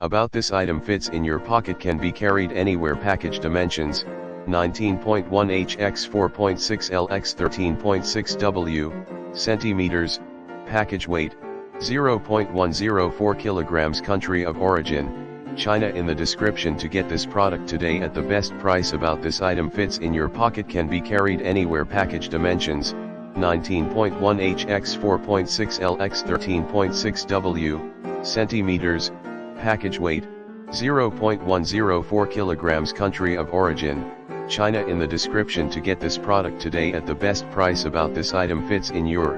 About this item fits in your pocket, can be carried anywhere. Package dimensions, 19.1 x 4.6 L x 13.6 W, centimeters. Package weight, 0.104 kilograms. Country of origin, China. In the description to get this product today at the best price. About this item fits in your pocket, can be carried anywhere. Package dimensions, 19.1 x 4.6 L x 13.6 W, centimeters. Package weight, 0.104 kilograms. Country of origin, China. In the description to get this product today at the best price. About this item fits in your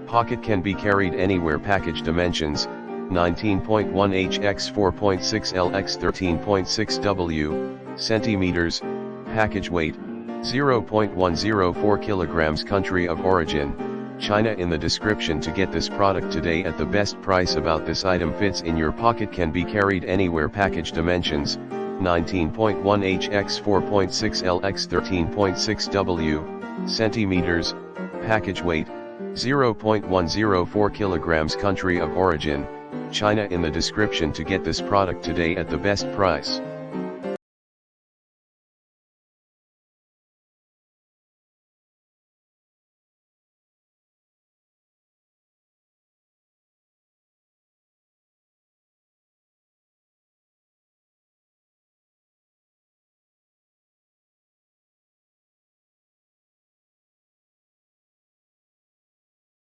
pocket, can be carried anywhere. Package dimensions, 19.1 x 4.6 L x 13.6 W, centimeters. Package weight, 0.104 kilograms. Country of origin, China. In the description to get this product today at the best price. About this item fits in your pocket, can be carried anywhere. Package dimensions, 19.1 x 4.6 L x 13.6 W, centimeters. Package weight, 0.104 kilograms. Country of origin, China. In the description to get this product today at the best price.